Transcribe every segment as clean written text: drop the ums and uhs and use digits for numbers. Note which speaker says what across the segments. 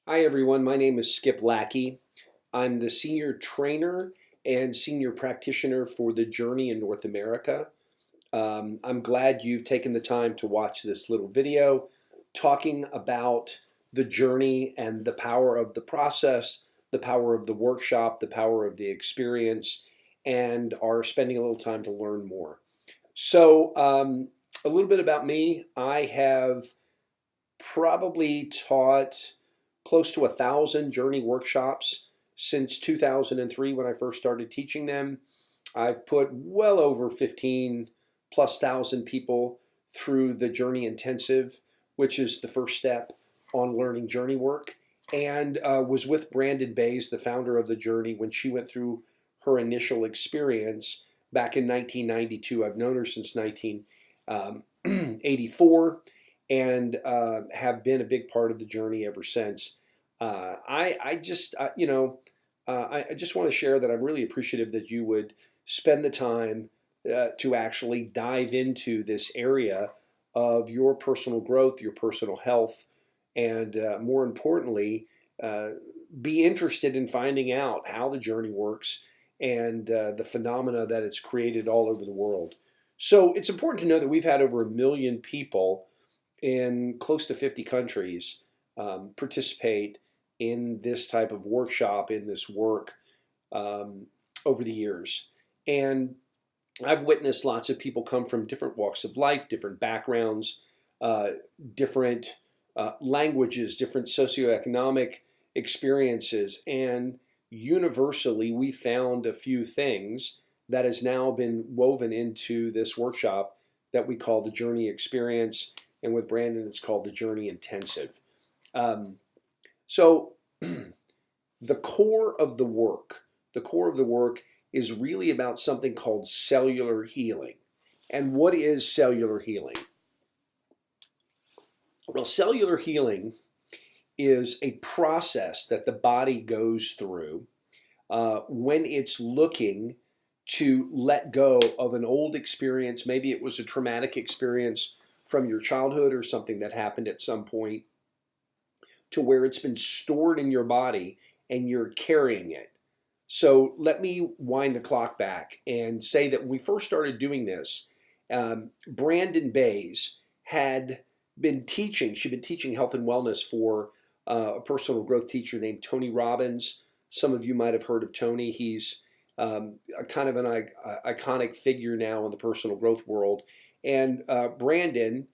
Speaker 1: Hi everyone, my name is Skip Lackey. I'm the senior trainer and senior practitioner for the Journey in North America. I'm glad you've taken the time to watch this little video talking about the journey and the power of the process, the power of the workshop, the power of the experience, and are spending a little time to learn more. So, a little bit about me. I have probably taught close to 1,000 journey workshops since 2003 when I first started teaching them. I've put well over 15 plus thousand people through the Journey Intensive, which is the first step on learning journey work, and was with Brandon Bays, the founder of the Journey, when she went through her initial experience back in 1992. I've known her since 1984 and have been a big part of the journey ever since. I just, I just want to share that I'm really appreciative that you would spend the time to actually dive into this area of your personal growth, your personal health, and more importantly, be interested in finding out how the journey works and the phenomena that it's created all over the world. So it's important to know that we've had over 1 million people in close to 50 countries participate in this type of workshop, in this work um, over the years. And I've witnessed lots of people come from different walks of life, different backgrounds, uh, different languages, different socioeconomic experiences, and universally we found a few things that has now been woven into this workshop that we call the Journey Experience, and with Brandon it's called the Journey Intensive. Um, so the core of the core of the work is really about something called cellular healing. And what is cellular healing? Well, cellular healing is a process that the body goes through when it's looking to let go of an old experience. Maybe it was a traumatic experience from your childhood or something that happened at some point to where it's been stored in your body and you're carrying it. So let me wind the clock back and say that when we first started doing this, Brandon Bays had been teaching, she'd been teaching health and wellness for a personal growth teacher named Tony Robbins. Some of you might have heard of Tony. He's a kind of an iconic figure now in the personal growth world. And Brandon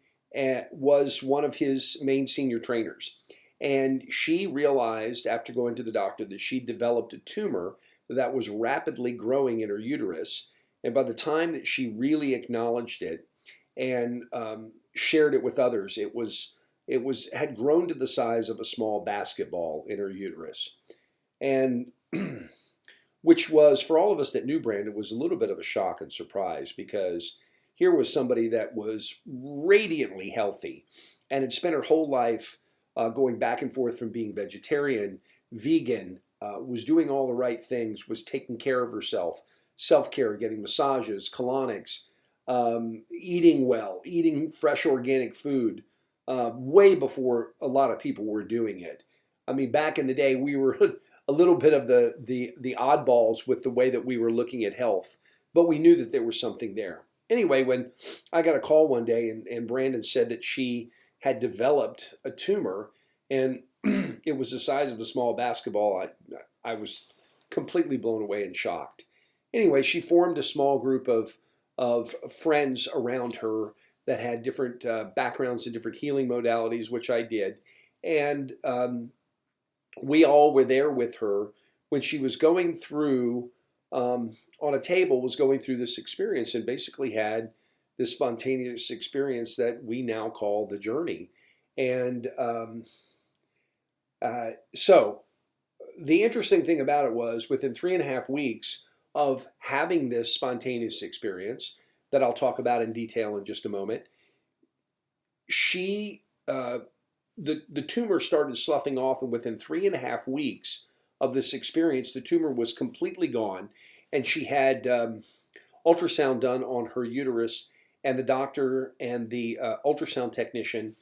Speaker 1: was one of his main senior trainers. And she realized after going to the doctor that she developed a tumor that was rapidly growing in her uterus. And by the time that she really acknowledged it and shared it with others, it had grown to the size of a small basketball in her uterus. And which was, for all of us that knew Brandon, was a little bit of a shock and surprise, because here was somebody that was radiantly healthy and had spent her whole life going back and forth from being vegetarian, vegan, was doing all the right things, was taking care of herself, self-care, getting massages, colonics, eating well, eating fresh organic food, way before a lot of people were doing it. I mean, back in the day, we were a little bit of the oddballs with the way that we were looking at health, but we knew that there was something there. Anyway, when I got a call one day and Brandon said that she had developed a tumor and it was the size of a small basketball, I was completely blown away and shocked. Anyway, she formed a small group of friends around her that had different backgrounds and different healing modalities, which I did. And we all were there with her when she was going through, on a table, was going through this experience and basically had this spontaneous experience that we now call the journey. And so the interesting thing about it was within 3.5 weeks of having this spontaneous experience that I'll talk about in detail in just a moment, she the tumor started sloughing off, and within 3.5 weeks of this experience, the tumor was completely gone, and she had ultrasound done on her uterus, and the doctor and the ultrasound technician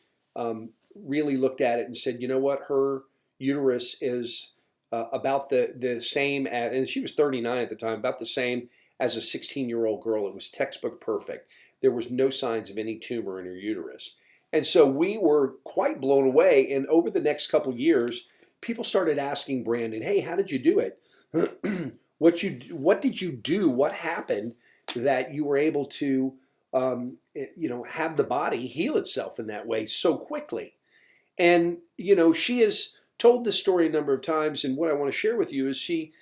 Speaker 1: really looked at it and said, you know what, her uterus is about the same as, and she was 39 at the time, about the same as a 16-year-old girl. It was textbook perfect. There was no signs of any tumor in her uterus. And so we were quite blown away. And over the next couple years, people started asking Brandon, hey, how did you do it? What did you do? What happened that you were able to have the body heal itself in that way so quickly? And she has told this story a number of times, and what I want to share with you is she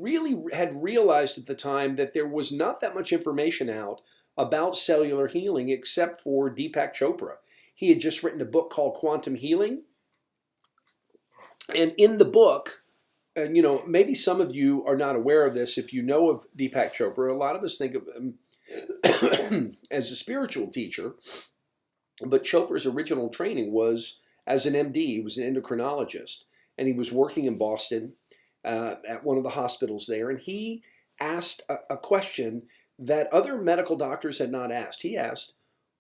Speaker 1: really had realized at the time that there was not that much information out about cellular healing except for Deepak Chopra. He had just written a book called Quantum Healing, and in the book, and maybe some of you are not aware of this. If you know of Deepak Chopra, a lot of us think of him as a spiritual teacher, but Chopra's original training was as an MD. He was an endocrinologist, and he was working in Boston at one of the hospitals there, and he asked a question that other medical doctors had not asked. He asked,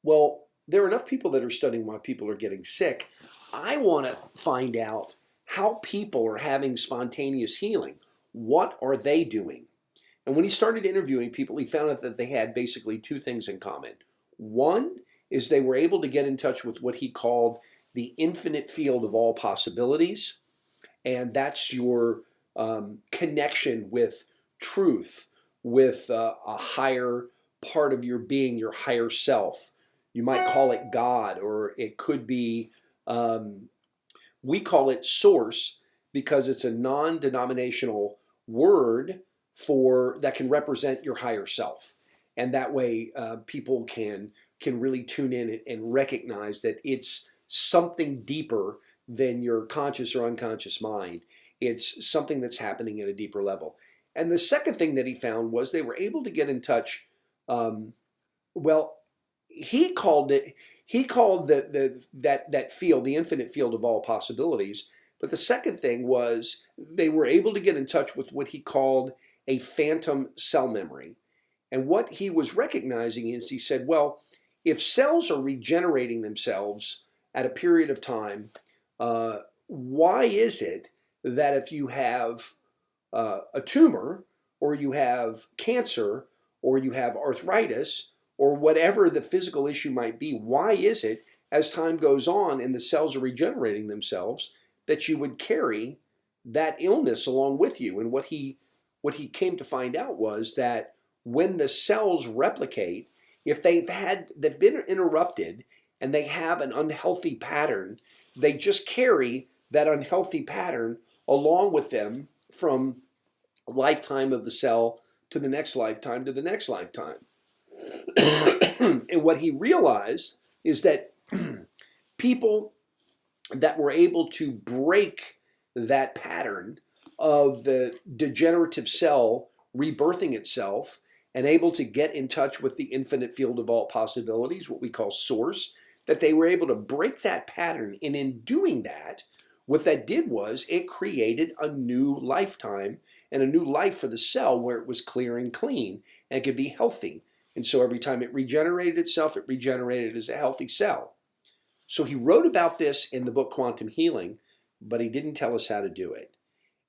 Speaker 1: well, there are enough people that are studying why people are getting sick. I want to find out how people are having spontaneous healing. What are they doing? And when he started interviewing people, he found out that they had basically two things in common. One is they were able to get in touch with what he called the infinite field of all possibilities. And that's your connection with truth, with a higher part of your being, your higher self. You might call it God, or it could be, we call it source because it's a non-denominational word that can represent your higher self. And that way people can really tune in and recognize that it's something deeper than your conscious or unconscious mind. It's something that's happening at a deeper level. And the second thing that he found was they were able to get in touch. He called that field the infinite field of all possibilities. But the second thing was they were able to get in touch with what he called a phantom cell memory. And what he was recognizing is he said, well, if cells are regenerating themselves at a period of time, why is it that if you have a tumor, or you have cancer, or you have arthritis, or whatever the physical issue might be, why is it as time goes on and the cells are regenerating themselves that you would carry that illness along with you? And what he came to find out was that when the cells replicate, if they've been interrupted and they have an unhealthy pattern, they just carry that unhealthy pattern along with them from lifetime of the cell to the next lifetime to the next lifetime. And what he realized is that people that were able to break that pattern of the degenerative cell rebirthing itself and able to get in touch with the infinite field of all possibilities, what we call source, that they were able to break that pattern. And in doing that, what that did was it created a new lifetime and a new life for the cell where it was clear and clean and could be healthy. And so every time it regenerated itself, it regenerated as a healthy cell. So he wrote about this in the book Quantum Healing, but he didn't tell us how to do it.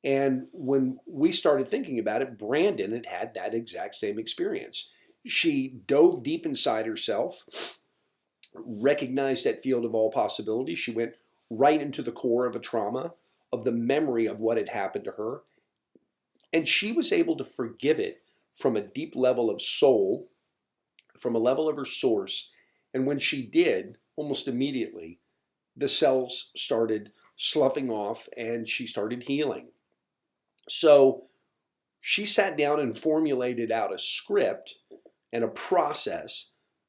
Speaker 1: And when we started thinking about it, Brandon had that exact same experience. She dove deep inside herself, recognized that field of all possibilities. She went right into the core of a trauma, of the memory of what had happened to her. And she was able to forgive it from a deep level of soul, from a level of her source. And when she did, almost immediately, the cells started sloughing off and she started healing. So she sat down and formulated out a script and a process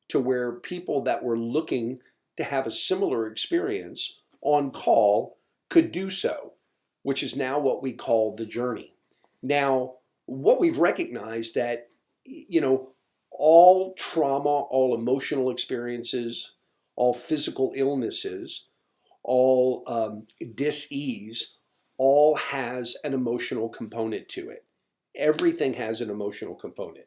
Speaker 1: to where people that were looking to have a similar experience on call could do so, which is now what we call the journey. Now, what we've recognized that, all trauma, all emotional experiences, all physical illnesses, all dis-ease, all has an emotional component to it. Everything has an emotional component.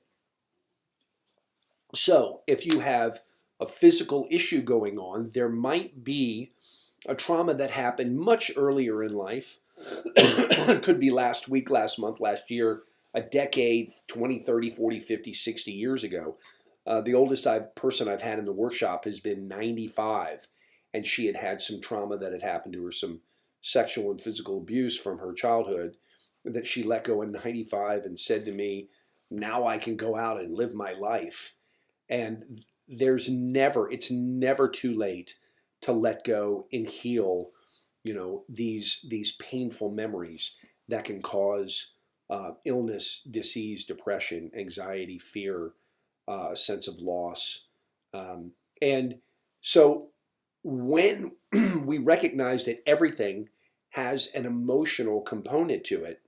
Speaker 1: So if you have a physical issue going on, there might be a trauma that happened much earlier in life. Could be last week, last month, last year, a decade, 20, 30, 40, 50, 60 years ago. The oldest person I've had in the workshop has been 95, and she had had some trauma that had happened to her, some sexual and physical abuse from her childhood that she let go at 95 and said to me, now I can go out and live my life. And it's never too late to let go and heal, these painful memories that can cause illness, disease, depression, anxiety, fear, a sense of loss. And so when we recognize that everything has an emotional component to it,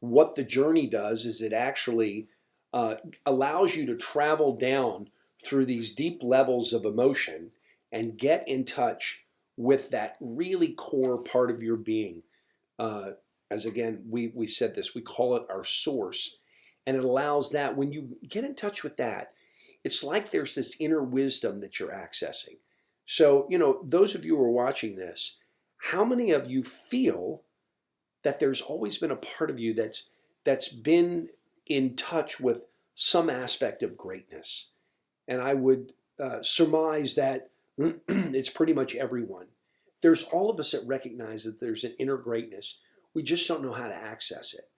Speaker 1: what the journey does is it actually allows you to travel down through these deep levels of emotion and get in touch with that really core part of your being. As again, we said this, we call it our source. And it allows that, when you get in touch with that, it's like there's this inner wisdom that you're accessing. So, those of you who are watching this, how many of you feel that there's always been a part of you that's been in touch with some aspect of greatness? And I would surmise that it's pretty much everyone. There's all of us that recognize that there's an inner greatness. We just don't know how to access it.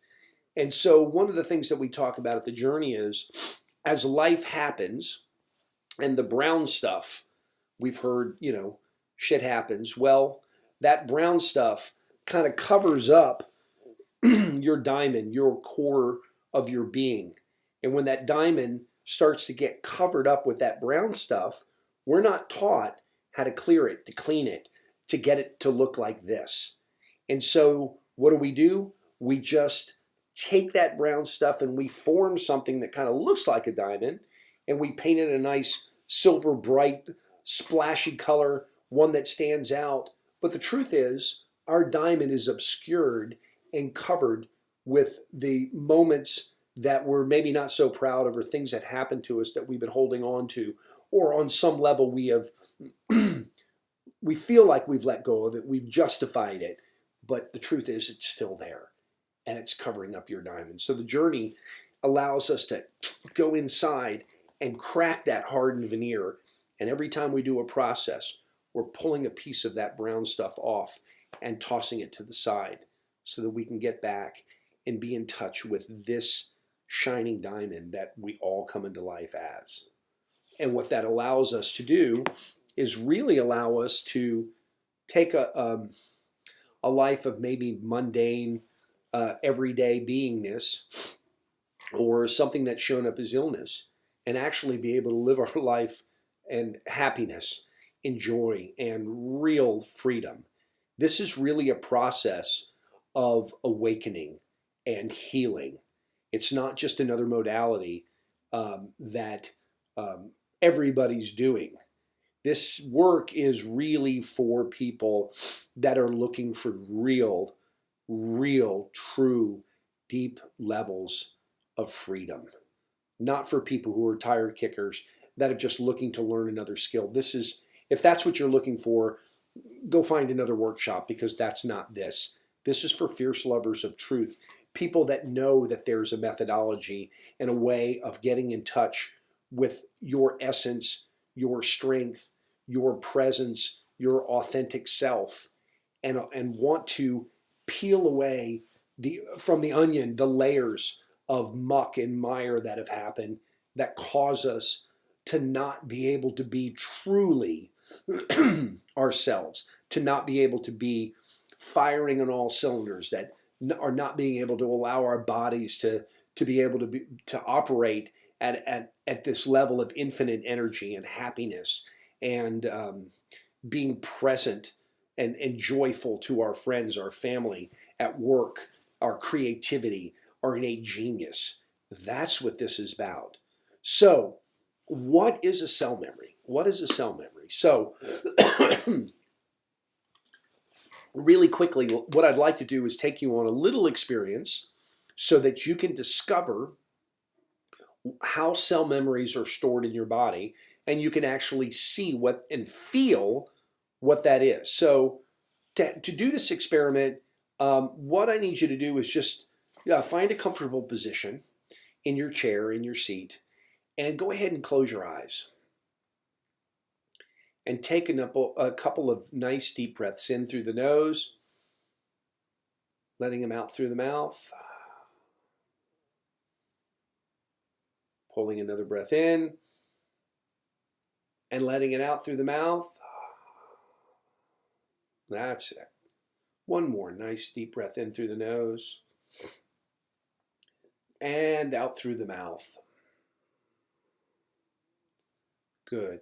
Speaker 1: And so one of the things that we talk about at the journey is, as life happens and the brown stuff, we've heard, shit happens. Well, that brown stuff kind of covers up your diamond, your core of your being. And when that diamond starts to get covered up with that brown stuff, we're not taught how to clear it, to clean it, to get it to look like this. And so what do? We just take that brown stuff and we form something that kind of looks like a diamond, and we paint it a nice silver bright splashy color, one that stands out. But the truth is, our diamond is obscured and covered with the moments that we're maybe not so proud of, or things that happened to us that we've been holding on to, or on some level we feel like we've let go of it, we've justified it, but the truth is it's still there, and it's covering up your diamond. So the journey allows us to go inside and crack that hardened veneer, and every time we do a process, we're pulling a piece of that brown stuff off and tossing it to the side so that we can get back and be in touch with this shining diamond that we all come into life as. And what that allows us to do is really allow us to take a life of maybe mundane, everyday beingness, or something that's shown up as illness, and actually be able to live our life in happiness, in joy, and real freedom. This is really a process of awakening and healing. It's not just another modality that everybody's doing. This work is really for people that are looking for real, true, deep levels of freedom. Not for people who are tire kickers that are just looking to learn another skill. If that's what you're looking for, go find another workshop, because that's not this. This is for fierce lovers of truth, people that know that there's a methodology and a way of getting in touch with your essence, your strength, your presence, your authentic self, and want to peel away from the onion the layers of muck and mire that have happened that cause us to not be able to be truly ourselves, to not be able to be firing on all cylinders, that are not being able to allow our bodies to be able to operate at this level of infinite energy and happiness, and being present and joyful to our friends, our family, at work, our creativity, our innate genius. That's what this is about. So, what is a cell memory? What is a cell memory? So, really quickly, what I'd like to do is take you on a little experience so that you can discover how cell memories are stored in your body, and you can actually see and feel what that is. So to do this experiment, what I need you to do is just find a comfortable position in your chair, in your seat, and go ahead and close your eyes. And take a couple of nice deep breaths in through the nose, letting them out through the mouth. Pulling another breath in and letting it out through the mouth. That's it. One more nice deep breath in through the nose and out through the mouth. Good.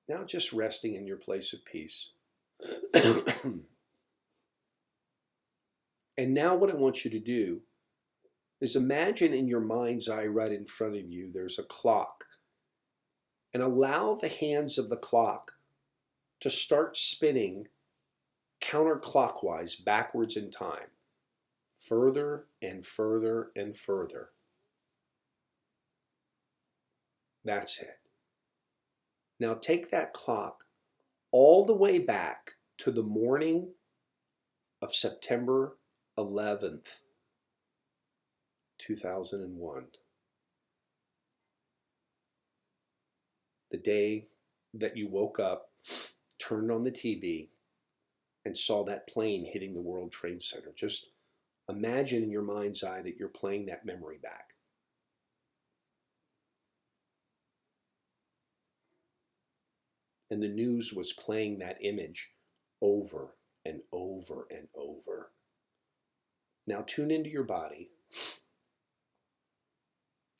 Speaker 1: Now just resting in your place of peace. And now what I want you to do is imagine in your mind's eye right in front of you, there's a clock. And allow the hands of the clock to start spinning counterclockwise, backwards in time. Further and further and further. That's it. Now take that clock all the way back to the morning of September 11th, 2001. The day that you woke up, turned on the TV, and saw that plane hitting the World Trade Center. Just imagine in your mind's eye that you're playing that memory back. And the news was playing that image over and over and over. Now tune into your body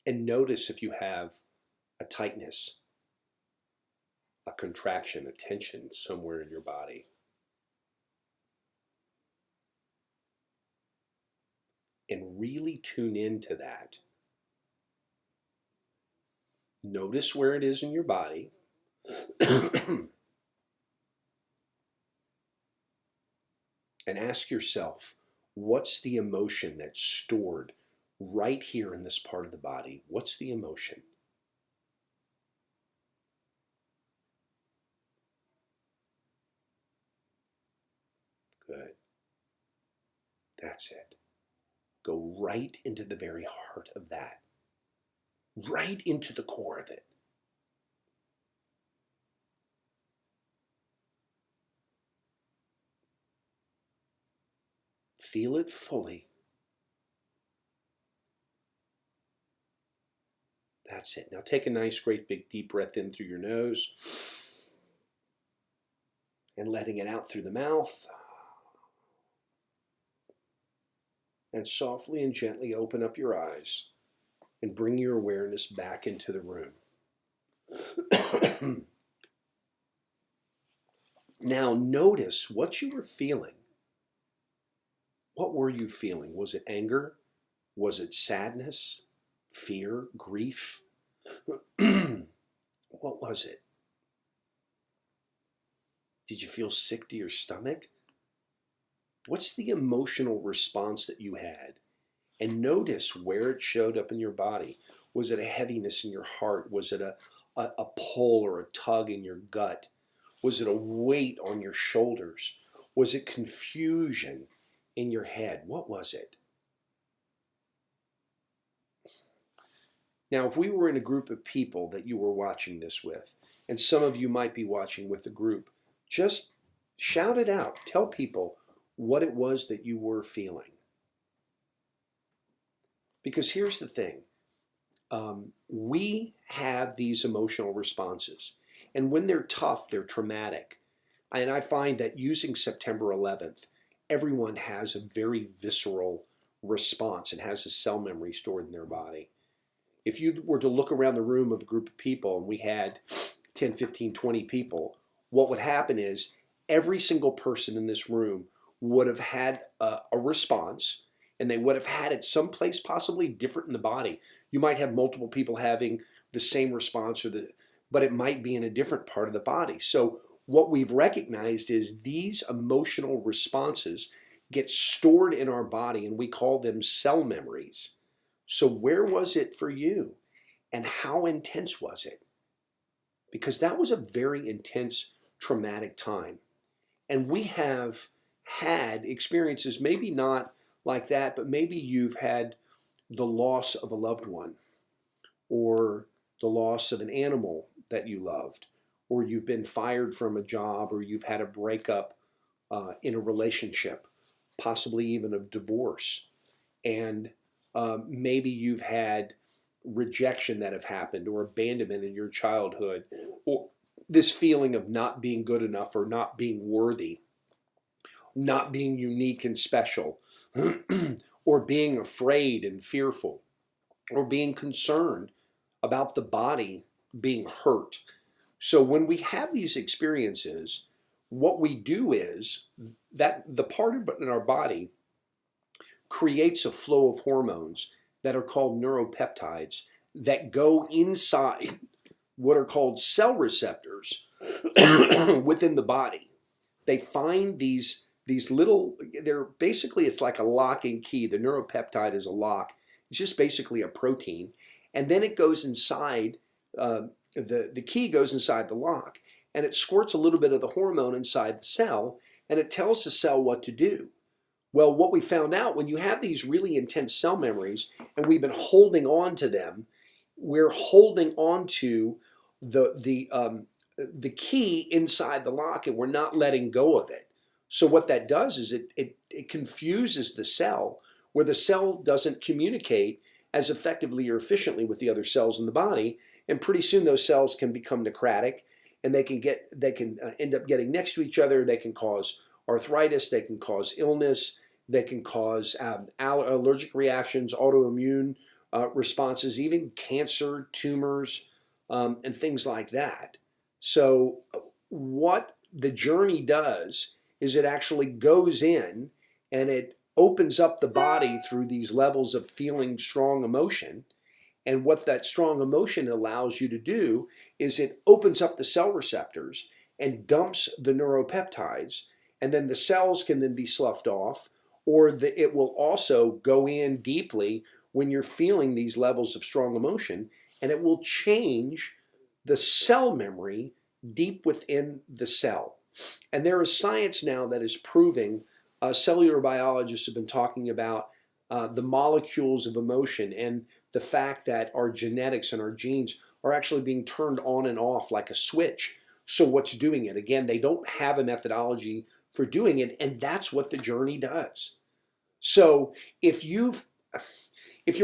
Speaker 1: and notice if you have a tightness, a contraction, a tension somewhere in your body. And really tune into that. Notice where it is in your body. And ask yourself, what's the emotion that's stored right here in this part of the body? What's the emotion? Good. That's it. Go right into the very heart of that. Right into the core of it. Feel it fully. That's it. Now take a nice, great, big, deep breath in through your nose and letting it out through the mouth. And softly and gently open up your eyes and bring your awareness back into the room. Now notice what you were feeling. What were you feeling? Was it anger? Was it sadness? Fear? Grief? What was it? Did you feel sick to your stomach? What's the emotional response that you had? And notice where it showed up in your body. Was it a heaviness in your heart? Was it a pull or a tug in your gut? Was it a weight on your shoulders? Was it confusion in your head? What was it? Now, if we were in a group of people that you were watching this with, and some of you might be watching with a group, just shout it out. Tell people what it was that you were feeling. Because here's the thing. We have these emotional responses. And when they're tough, they're traumatic. And I find that using September 11th, everyone has a very visceral response and has a cell memory stored in their body. If you were to look around the room of a group of people and we had 10, 15, 20 people, what would happen is every single person in this room would have had a response, and they would have had it someplace possibly different in the body. You might have multiple people having the same response, but it might be in a different part of the body. So what we've recognized is these emotional responses get stored in our body, and we call them cell memories. So where was it for you? And how intense was it? Because that was a very intense traumatic time. And we have had experiences, maybe not like that, but maybe you've had the loss of a loved one, or the loss of an animal that you loved, or you've been fired from a job, or you've had a breakup in a relationship, possibly even a divorce. And maybe you've had rejection that have happened, or abandonment in your childhood, or this feeling of not being good enough, or not being worthy, not being unique and special, or being afraid and fearful, or being concerned about the body being hurt. So when we have these experiences, what we do is that the part in our body creates a flow of hormones that are called neuropeptides that go inside what are called cell receptors within the body. They find these little, they're basically, it's like a lock and key. The neuropeptide is a lock. It's just basically a protein. And then it goes inside, the key goes inside the lock, and it squirts a little bit of the hormone inside the cell, and it tells the cell what to do. Well, what we found out, when you have these really intense cell memories, and we've been holding on to them, we're holding on to the key inside the lock, and we're not letting go of it. So what that does is it confuses the cell, where the cell doesn't communicate as effectively or efficiently with the other cells in the body, and pretty soon those cells can become necrotic, and they can end up getting next to each other. They can cause arthritis, they can cause illness, they can cause allergic reactions, autoimmune responses, even cancer, tumors, and things like that. So what the journey does is it actually goes in and it opens up the body through these levels of feeling strong emotion. And what that strong emotion allows you to do is it opens up the cell receptors and dumps the neuropeptides, and then the cells can then be sloughed off, or it will also go in deeply when you're feeling these levels of strong emotion, and it will change the cell memory deep within the cell. And there is science now that is proving, cellular biologists have been talking about the molecules of emotion, and the fact that our genetics and our genes are actually being turned on and off like a switch. So what's doing it? Again, they don't have a methodology for doing it, and that's what the journey does. So if you're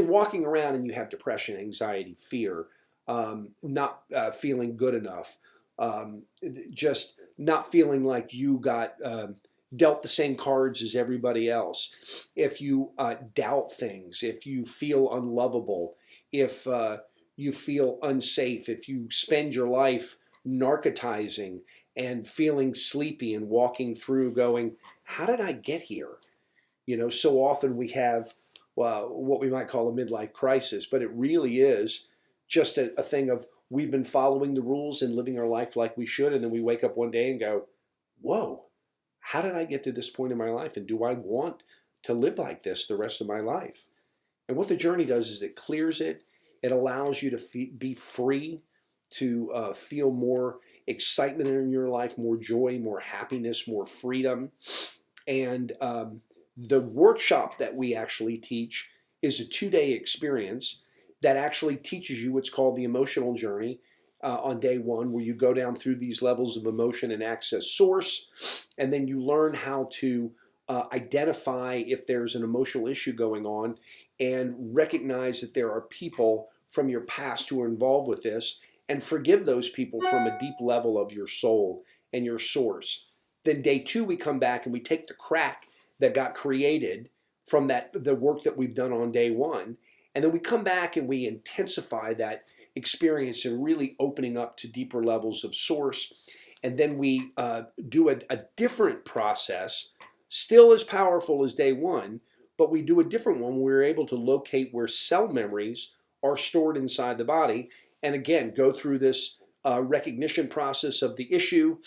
Speaker 1: walking around and you have depression, anxiety, fear, not feeling good enough, just not feeling like you got dealt the same cards as everybody else, if you doubt things, if you feel unlovable, if you feel unsafe, if you spend your life narcotizing and feeling sleepy and walking through going, how did I get here? You know, so often we have what we might call a midlife crisis, but it really is just a thing of we've been following the rules and living our life like we should, and then we wake up one day and go, whoa, how did I get to this point in my life, and do I want to live like this the rest of my life? And what the journey does is it clears it. It allows you to be free, to feel more excitement in your life, more joy, more happiness, more freedom. And the workshop that we actually teach is a 2-day experience that actually teaches you what's called the emotional journey on day one, where you go down through these levels of emotion and access source, and then you learn how to identify if there's an emotional issue going on, and recognize that there are people from your past who are involved with this, and forgive those people from a deep level of your soul and your source. Then day 2, we come back and we take the crack that got created from the work that we've done on day 1, and then we come back and we intensify that experience and really opening up to deeper levels of source. And then we do a different process, still as powerful as day 1, but we do a different one where we're able to locate where cell memories are stored inside the body, and again go through this recognition process of the issue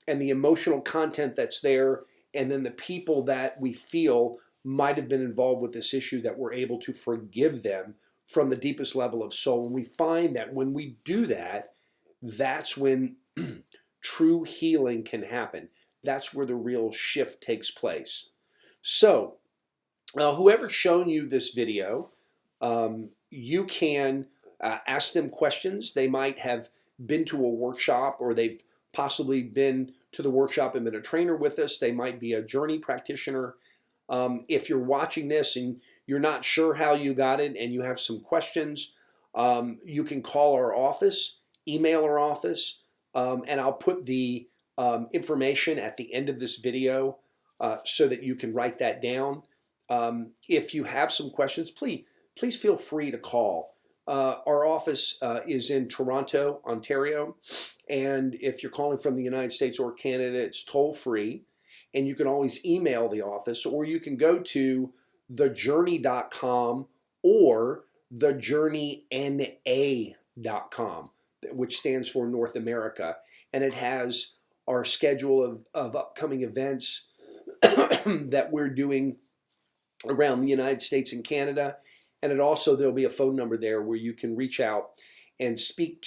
Speaker 1: and the emotional content that's there, and then the people that we feel might have been involved with this issue, that we're able to forgive them from the deepest level of soul. And we find that when we do that, that's when true healing can happen. That's where the real shift takes place. So, whoever's shown you this video, you can ask them questions. They might have been to a workshop, or they've possibly been to the workshop and been a trainer with us. They might be a journey practitioner. If you're watching this and you're not sure how you got it and you have some questions, you can call our office, email our office, and I'll put the information at the end of this video so that you can write that down. If you have some questions, please feel free to call. Our office is in Toronto, Ontario, and if you're calling from the United States or Canada, it's toll free, and you can always email the office, or you can go to thejourney.com or thejourneyna.com, which stands for North America, and it has our schedule of upcoming events that we're doing around the United States and Canada. And there'll be a phone number there where you can reach out and speak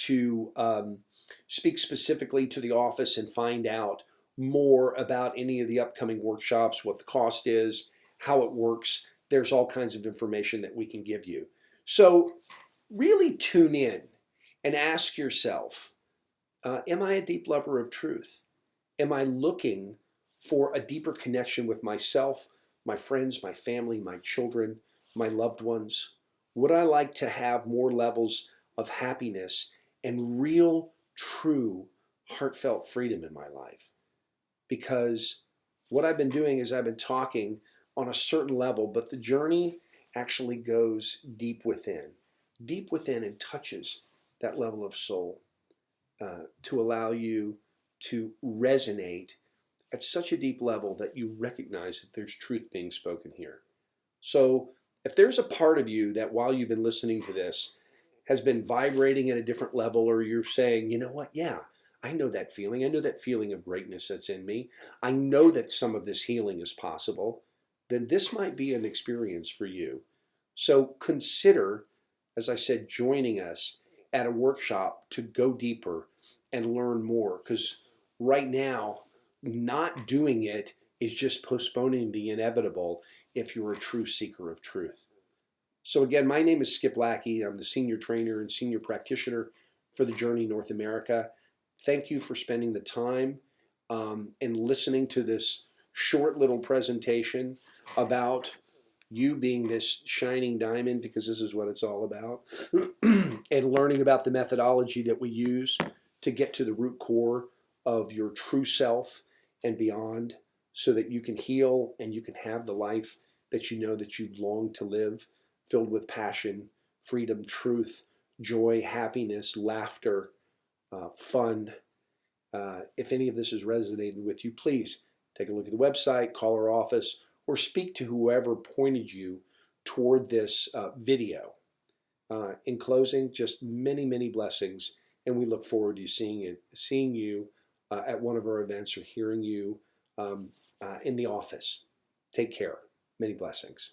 Speaker 1: specifically to the office and find out more about any of the upcoming workshops, what the cost is, how it works. There's all kinds of information that we can give you. So really tune in and ask yourself, am I a deep lover of truth? Am I looking for a deeper connection with myself, my friends, my family, my children, my loved ones? Would I like to have more levels of happiness and real, true, heartfelt freedom in my life? Because what I've been doing is I've been talking on a certain level, but the journey actually goes deep within and touches that level of soul to allow you to resonate at such a deep level that you recognize that there's truth being spoken here. So if there's a part of you that while you've been listening to this has been vibrating at a different level, or you're saying, you know what, yeah, I know that feeling. I know that feeling of greatness that's in me. I know that some of this healing is possible. Then this might be an experience for you. So consider, as I said, joining us at a workshop to go deeper and learn more. Because right now, not doing it is just postponing the inevitable if you're a true seeker of truth. So again, my name is Skip Lackey. I'm the senior trainer and senior practitioner for the Journey North America. Thank you for spending the time and listening to this short little presentation about you being this shining diamond, because this is what it's all about, and learning about the methodology that we use to get to the root core of your true self and beyond, so that you can heal and you can have the life that you know that you long to live, filled with passion, freedom, truth, joy, happiness, laughter, fun. If any of this has resonated with you, please take a look at the website, call our office, or speak to whoever pointed you toward this video. In closing, just many, many blessings, and we look forward to seeing you at one of our events or hearing you in the office. Take care. Many blessings.